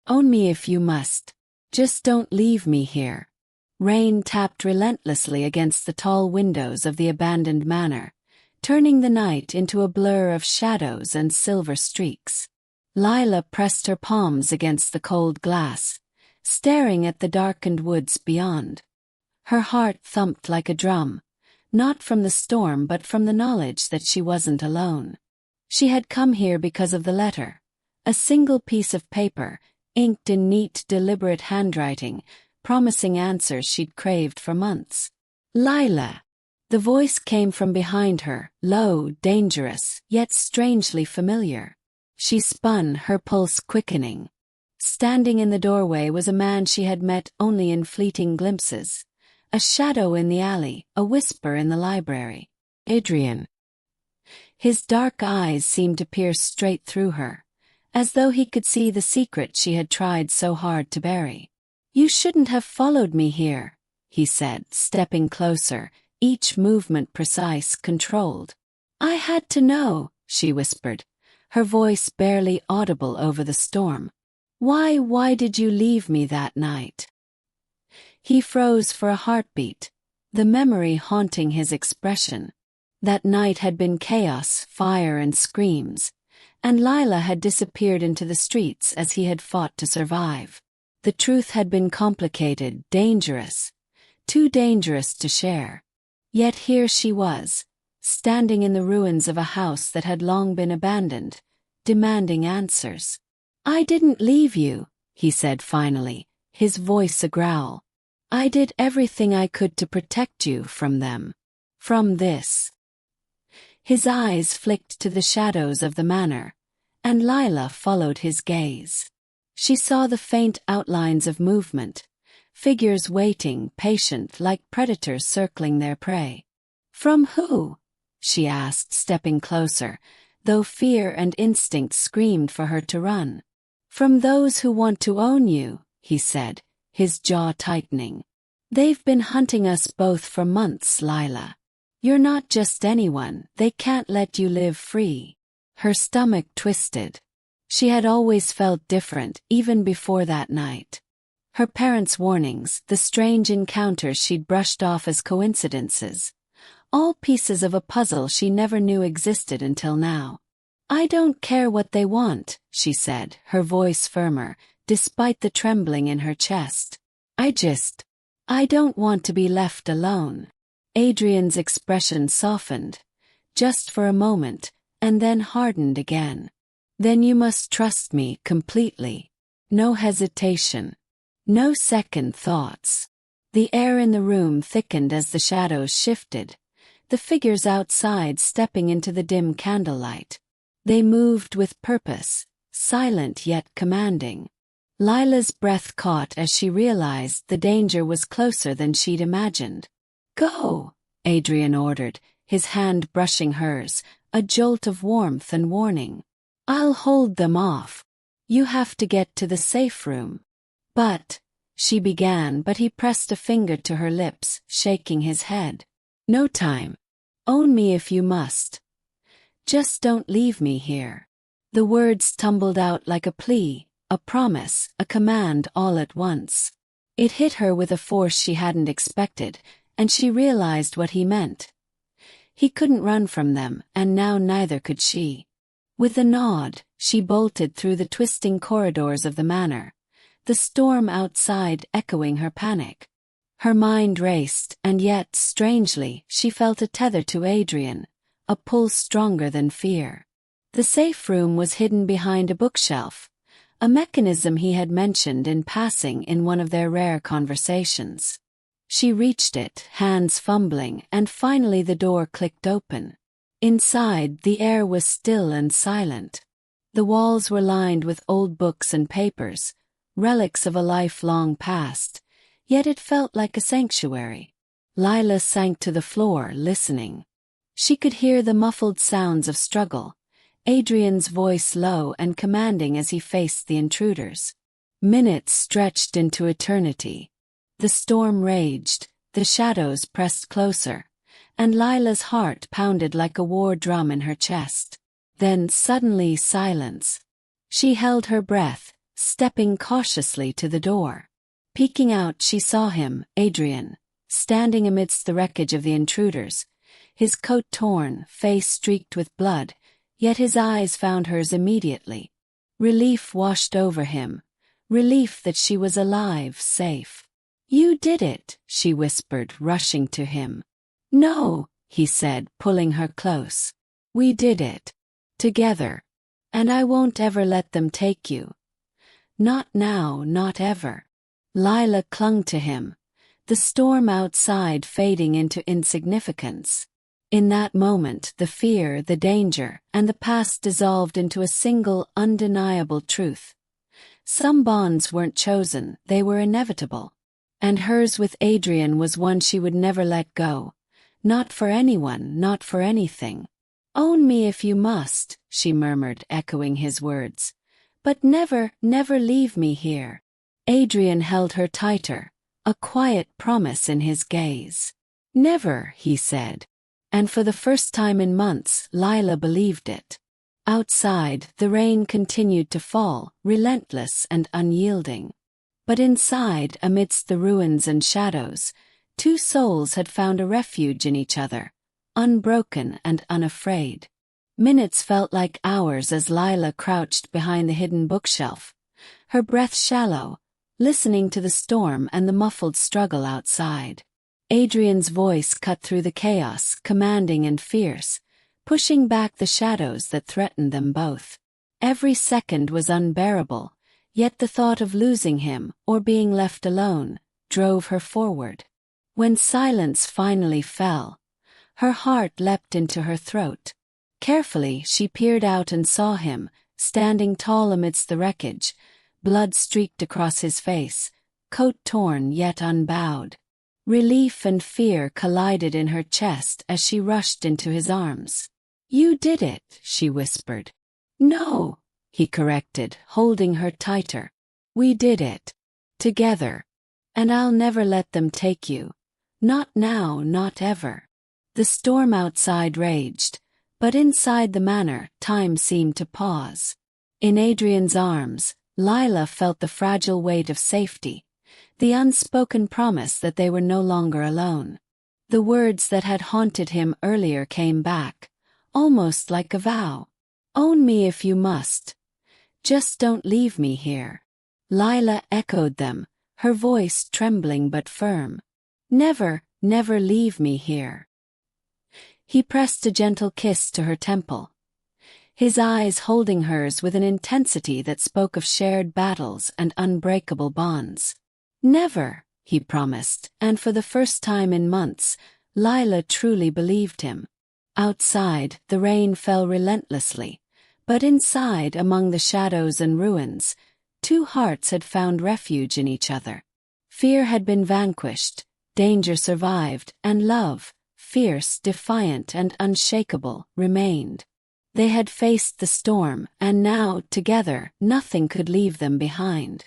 Own me if you must. Just don't leave me here. Rain tapped relentlessly against the tall windows of the abandoned manor, turning the night into a blur of shadows and silver streaks. Lila pressed her palms against the cold glass, staring at the darkened woods beyond. Her heart thumped like a drum, not from the storm but from the knowledge that she wasn't alone. She had come here because of the letter, a single piece of paper, inked in neat, deliberate handwriting, promising answers she'd craved for months. Lila! The voice came from behind her, low, dangerous, yet strangely familiar. She spun, her pulse quickening. Standing in the doorway was a man she had met only in fleeting glimpses. A shadow in the alley, a whisper in the library. Adrian. His dark eyes seemed to pierce straight through her, as though he could see the secret she had tried so hard to bury. You shouldn't have followed me here, he said, stepping closer, each movement precise, controlled. I had to know, she whispered, her voice barely audible over the storm. Why did you leave me that night? He froze for a heartbeat, the memory haunting his expression. That night had been chaos, fire and screams, and Lila had disappeared into the streets as he had fought to survive. The truth had been complicated, dangerous, too dangerous to share. Yet here she was, standing in the ruins of a house that had long been abandoned, demanding answers. I didn't leave you, he said finally, his voice a growl. I did everything I could to protect you from them. From this. His eyes flicked to the shadows of the manor, and Lila followed his gaze. She saw the faint outlines of movement, figures waiting, patient, like predators circling their prey. From who? She asked, stepping closer, though fear and instinct screamed for her to run. From those who want to own you, he said, his jaw tightening. They've been hunting us both for months, Lila. You're not just anyone, they can't let you live free. Her stomach twisted. She had always felt different, even before that night. Her parents' warnings, the strange encounters she'd brushed off as coincidences. All pieces of a puzzle she never knew existed until now. I don't care what they want, she said, her voice firmer, despite the trembling in her chest. I don't want to be left alone. Adrian's expression softened, just for a moment, and then hardened again. Then you must trust me completely. No hesitation. No second thoughts. The air in the room thickened as the shadows shifted, the figures outside stepping into the dim candlelight. They moved with purpose, silent yet commanding. Lila's breath caught as she realized the danger was closer than she'd imagined. Go, Adrian ordered, his hand brushing hers, a jolt of warmth and warning. I'll hold them off. You have to get to the safe room. But, she began, but he pressed a finger to her lips, shaking his head. No time. Own me if you must. Just don't leave me here. The words tumbled out like a plea, a promise, a command all at once. It hit her with a force she hadn't expected, and she realized what he meant. He couldn't run from them, and now neither could she. With a nod, she bolted through the twisting corridors of the manor, the storm outside echoing her panic. Her mind raced, and yet, strangely, she felt a tether to Adrian, a pull stronger than fear. The safe room was hidden behind a bookshelf, a mechanism he had mentioned in passing in one of their rare conversations. She reached it, hands fumbling, and finally the door clicked open. Inside, the air was still and silent. The walls were lined with old books and papers, relics of a life long past, yet it felt like a sanctuary. Lila sank to the floor, listening. She could hear the muffled sounds of struggle, Adrian's voice low and commanding as he faced the intruders. Minutes stretched into eternity. The storm raged, the shadows pressed closer, and Lila's heart pounded like a war drum in her chest. Then suddenly silence. She held her breath, stepping cautiously to the door. Peeking out, she saw him, Adrian, standing amidst the wreckage of the intruders, his coat torn, face streaked with blood, yet his eyes found hers immediately. Relief washed over him, relief that she was alive, safe. "You did it," she whispered, rushing to him. "No," he said, pulling her close. "We did it. Together. And I won't ever let them take you. Not now, not ever." Lila clung to him, the storm outside fading into insignificance. In that moment, the fear, the danger, and the past dissolved into a single, undeniable truth. Some bonds weren't chosen, they were inevitable. And hers with Adrian was one she would never let go. Not for anyone, not for anything. "Own me if you must," she murmured, echoing his words. "But never, never leave me here." Adrian held her tighter, a quiet promise in his gaze. "Never," he said. And for the first time in months, Lila believed it. Outside, the rain continued to fall, relentless and unyielding. But inside, amidst the ruins and shadows, two souls had found a refuge in each other, unbroken and unafraid. Minutes felt like hours as Lila crouched behind the hidden bookshelf, her breath shallow, listening to the storm and the muffled struggle outside. Adrian's voice cut through the chaos, commanding and fierce, pushing back the shadows that threatened them both. Every second was unbearable, yet the thought of losing him, or being left alone, drove her forward. When silence finally fell, her heart leapt into her throat. Carefully, she peered out and saw him, standing tall amidst the wreckage, blood streaked across his face, coat torn yet unbowed. Relief and fear collided in her chest as she rushed into his arms. "You did it," she whispered. "No," he corrected, holding her tighter. "We did it. Together. And I'll never let them take you. Not now, not ever." The storm outside raged, but inside the manor, time seemed to pause. In Adrian's arms, Lila felt the fragile weight of safety, the unspoken promise that they were no longer alone. The words that had haunted him earlier came back, almost like a vow. "Own me if you must. Just don't leave me here." Lila echoed them, her voice trembling but firm. "Never, never leave me here." He pressed a gentle kiss to her temple, his eyes holding hers with an intensity that spoke of shared battles and unbreakable bonds. "Never," he promised, and for the first time in months, Lila truly believed him. Outside, the rain fell relentlessly, but inside, among the shadows and ruins, two hearts had found refuge in each other. Fear had been vanquished, danger survived, and love, fierce, defiant, and unshakable, remained. They had faced the storm, and now, together, nothing could leave them behind.